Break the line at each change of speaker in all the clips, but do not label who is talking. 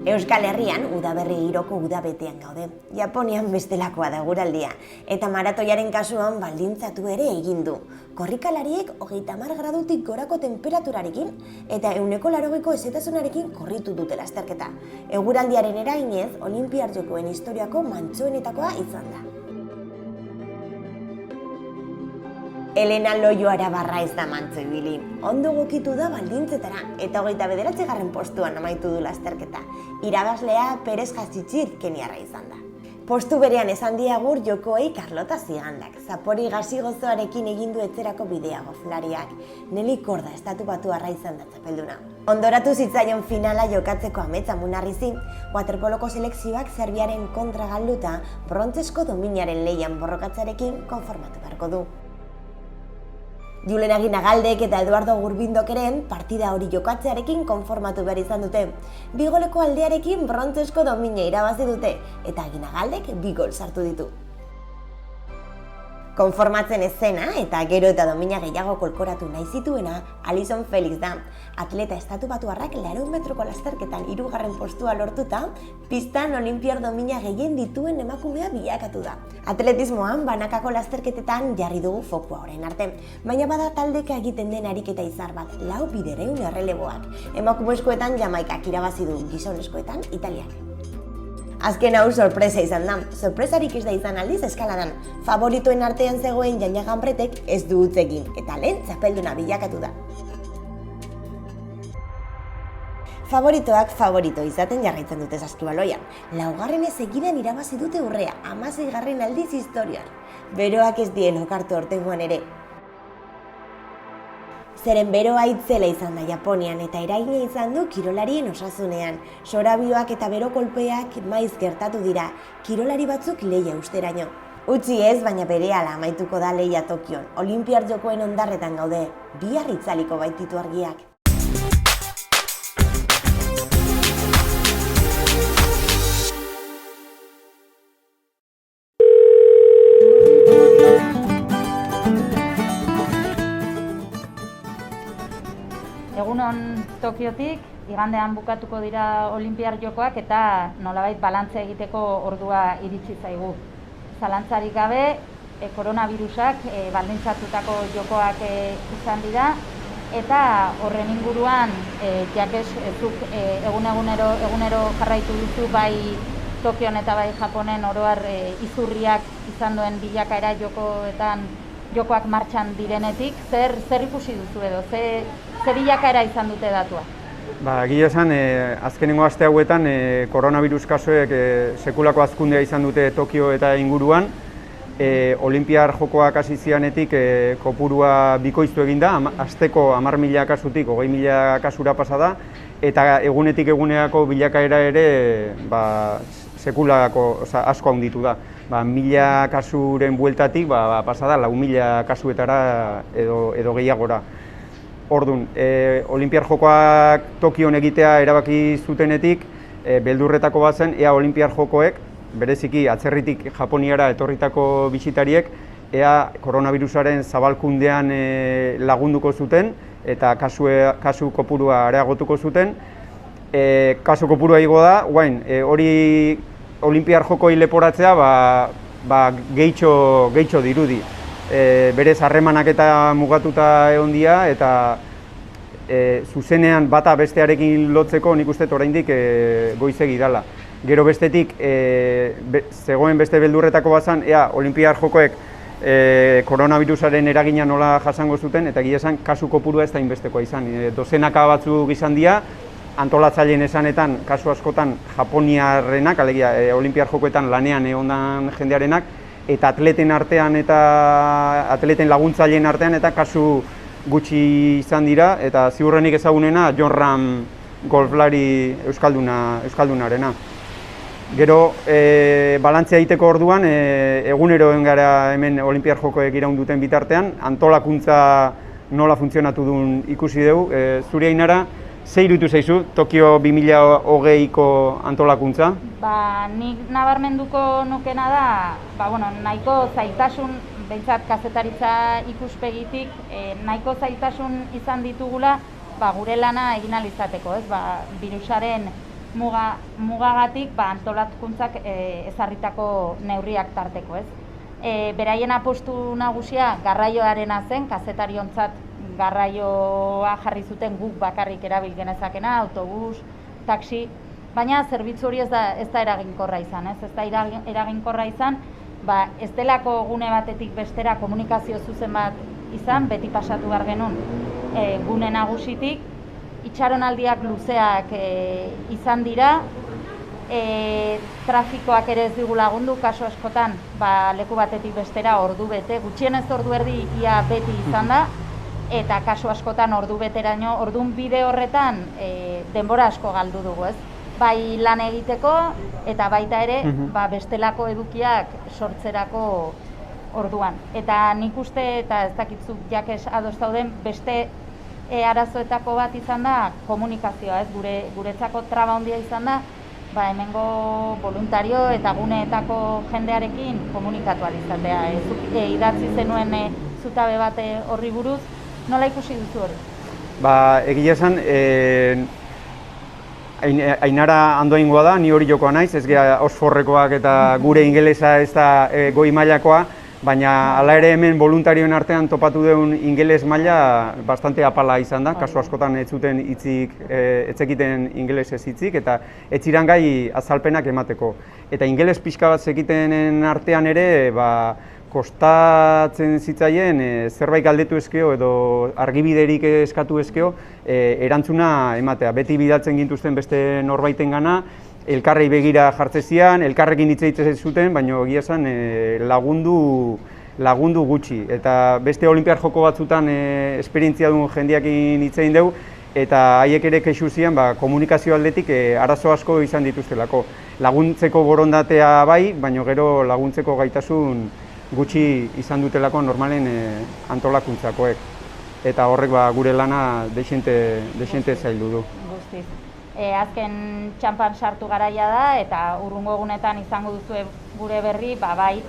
Euskal Herrian udaberri giroko udabetean gaude. Japonian bestelakoa da eguraldia, eta maratoiaren kasuan baldintzatu ere egin du. Korrikalariek 30 gradutik gorako temperaturarekin eta 80% hezetasunarekin korritu dute lasterketa. Eguraldiaren eraginez, Olinpiar Jokoen historiako mantsoenetakoa izan da. Elena Loio Arabarra ez da mantso ibili. Ondo egokitu da baldintzetara eta 29. postuan amaitu du lasterketa. Irabazlea Perez Jazitzir keniarra izan da. Postu berean esan diagur jokoei Carlota Zigandak. Zapori gazi gozoarekin egin du etzerako bidea goflariak. Neli Korda estatubatuarra izan da txapelduna. Ondoratu zitzaion finala jokatzeko Ametsa Munarrizi, waterpoloko selekzioak Serbiaren kontra galduta, brontzesko dominaren lehian borrokatzarekin konformatu beharko du. Julen Aginagaldek eta Eduardo Gurbindok ere partida hori jokatzearekin konformatu behar izan dute. 2 goleko aldearekin brontzesko domina irabazi dute eta Aginagaldek 2 gol sartu ditu. Konformatzen ez zena eta gero eta domina gehiago kolkoratu nahi zituena Alison Felix da. Atleta estatubatuarrak 100 metroko lasterketan 3. postua lortuta, pistan Olinpiar domina gehien dituen emakumea bilakatu da. Atletismoan banakako lasterketetan jarri dugu fokua orain arte, baina bada taldeka egiten den ariketa izar bat, 4 bidereun erreleboak. Emakumezkoetan Jamaikak irabazi du, gizonezkoetan Italiak. Azken hau sorpresa izan da. Sorpresarik ez da izan aldiz eskaladan. Favoritoen artean zegoen Jaina Ganbretek ez du utz egin eta lehen txapelduna bilakatu da. Favoritoak favorito izaten jarraitzen dute saskibaloian. 4. segidan irabazi dute urrea, 16. aldiz historian. Beroak ez die lokartu ortengoan ere. Zeren beroa itzela izan da Japonian eta eragina izan du kirolarien osasunean. Sorabioak eta bero kolpeak maiz gertatu dira, kirolari batzuk lehia usteraino. Utzi ez, baina berehala amaituko da lehia Tokion. Olinpiar Jokoen ondarretan gaude, bihar itzaliko baititu argiak.
Egunon Tokiotik, igandean bukatuko dira Olinpiar Jokoak eta nolabait balantzea egiteko ordua iritsi zaigu. Zalantzarik gabe, koronavirusak baldintzatutako jokoak izan dira eta horren inguruan jakez zuk egunero jarraitu duzu bai Tokion eta bai Japonen oroar izurriak izan duen bilakaera jokoak martxan direnetik, zer ikusi duzu edo, ze bilakaera izan dute datua?
Egia esan, azkenengo aste hauetan koronavirus kasuek sekulako hazkundea izan dute Tokio eta inguruan. Olinpiar Jokoak hasi zianetik kopurua bikoiztu egin da, asteko 10.000 kasutik 20.000 kasura pasa da, eta egunetik egunerako bilakaera ere sekulako asko handitu da. 1.000 kasuren bueltatik pasa da 4.000 kasuetara edo gehiagora. Orduan, Olinpiar Jokoak Tokion egitea erabaki zutenetik, beldurretako bat zen, ea Olinpiar Jokoek, bereziki atzerritik Japoniara etorritako bisitariek, ea koronavirusaren zabalkundean lagunduko zuten eta kasu kopurua areagotuko zuten. Kasu kopurua igo da, guain, hori Olinpiar Jokoi leporatzea gehitxo dirudi. Berez harremanak eta mugatuta egon dira eta zuzenean bata bestearekin lotzeko nik uste oraindik goizegi dela. Gero bestetik zegoen beste beldurretako bazan, ea Olinpiar Jokoek koronavirusaren eragina nola jasango zuten eta egia esan kasu kopurua ez da inbestekoa izan. Dozenaka batzuk izan dira, antolatzaileen esanetan kasu askotan Japoniarrenak, alegia Olinpiar Jokoetan lanean egondan jendearenak, eta atleten artean eta atleten laguntzaileen artean eta kasu gutxi izan dira eta ziurrenik ezagunena Jon Ram golflari euskaldunarena. Gero balantzea egiteko orduan egunero gara hemen Olinpiar Jokoek iraun duten bitartean, antolakuntza nola funtzionatu duen ikusi dugu. Zuri Ainara, ze iruditu zaizu Tokio 2020ko antolakuntza?
Nik nabarmenduko nukena da, nahiko zailtasun behintzat kazetaritza ikuspegitik nahiko zailtasun izan ditugula gure lana egin ahal izateko, birusaren mugagatik antolatkuntzak ezarritako neurriak tarteko, Beraien apostu nagusia garraioarena zen, kazetariontzat garraioa jarri zuten guk bakarrik erabil genezakena, autobus, taxi, baina zerbitzu hori ez da eraginkorra izan, ez da eraginkorra izan, ez delako gune batetik bestera komunikazio zuzen bat izan, beti pasatu behar genuen gune nagusitik, itxaronaldiak luzeak izan dira, trafikoak ere ez digu lagundu, kasu askotan leku batetik bestera ordu bete, gutxienez ordu erdi ia beti izan da, eta kasu askotan ordu beteraino, orduan bide horretan denbora asko galdu dugu, bai lan egiteko eta baita ere bestelako edukiak sortzerako orduan. Eta nik uste, eta ez dakitzuk jakes ados dauden, beste arazoetako bat izan da komunikazioa, guretzako traba handia izan da, hemengo voluntario eta guneetako jendearekin komunikatu ahal izatea. Idatzi zenuen zutabe bat horri buruz, nola ikusi duzu hori?
Egia esan, Ainara andoaingoa da, ni hori jokoa naiz, ez gara osforrekoak eta gure ingelesa ez da goi mailakoa, baina hala ere hemen voluntarioen artean topatu deun ingeles maila bastante apala izan da, kasu askotan ez zuten hitzik, etzekiten ingelesez hitzik, eta ez ziren gai azalpenak emateko. Eta ingeles pixka bat zekitenen artean ere, kostatzen zitzaien zerbait galdetu ezkeo edo argibiderik eskatu ezkeo erantzuna ematea. Beti bidaltzen gintuzten beste norbaitengana, elkarrei begira jartzezian, elkarrekin hitz egiten zuten, baina egia esan lagundu gutxi. Eta beste olinpiar joko batzutan esperientzia duen jendeakin hitz egin dugu, eta haiek ere kexu zian komunikazio aldetik arazo asko izan dituztelako. Laguntzeko borondatea bai, baina gero laguntzeko gaitasun gutxi izan dutelako normalen antolakuntzakoek. Eta horrek gure lana dexente zaildu du.
Guztiz. Azken txanpan sartu garaia da, eta urrungo egunetan izango duzu gure berri, bai,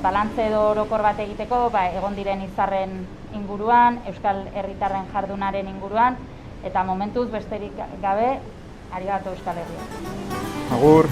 balantze edo orokor bat egiteko, egon diren izarren inguruan, Euskal Herritarren jardunaren inguruan, eta momentuz besterik gabe, arigato Euskal Herria.
Agur!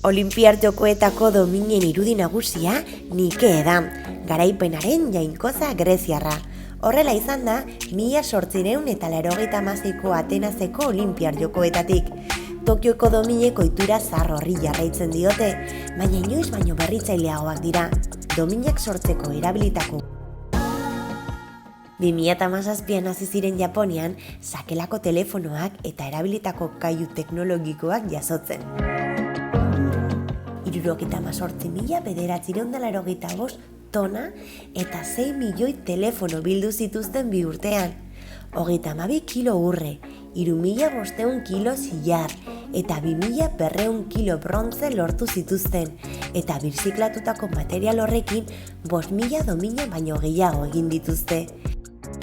Olinpiar Jokoetako dominen irudi nagusia Nikea da, garaipenaren jainkoza greziarra. Horrela izan da, 1886ko Atenaseko Olinpiar Jokoetatik. Tokioko domineko ohitura zahar horri jarraitzen diote, baina inoiz baino berritzaileagoak dira, dominak sortzeko erabilitako. 2017an hasi ziren Japonian, sakelako telefonoak eta erabilitako gailu teknologikoak jasotzen. 78.985 tona eta 6 milioi telefono bildu zituzten bi urtean. 32 kilo urre, 3.500 kilo zilar eta 2.200 kilo brontze lortu zituzten, eta birziklatutako material horrekin 5.000 domina baino gehiago egin dituzte.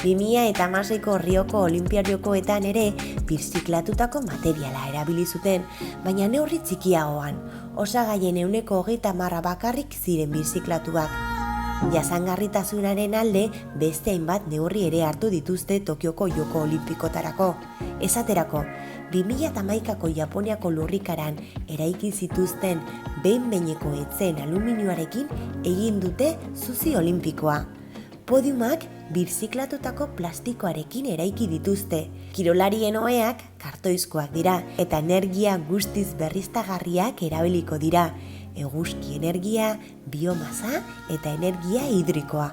2016ko Rioko Olinpiar Jokoetan ere birziklatutako materiala erabili zuten, baina neurri txikiagoan, osagaien 30% bakarrik ziren birziklatuak. Jasangarritasunaren alde beste hainbat neurri ere hartu dituzte Tokioko Joko Olimpikotarako. Esaterako, 2011ko Japoniako lurrikaran eraiki zituzten behin-behineko etzen aluminioarekin egin dute zuzi olimpikoa. Podiumak birziklatutako plastikoarekin eraiki dituzte. Kirolarien oheak kartoizkoak dira eta energia guztiz berriztagarriak erabiliko dira. Eguzki energia, biomasa eta energia hidrikoa.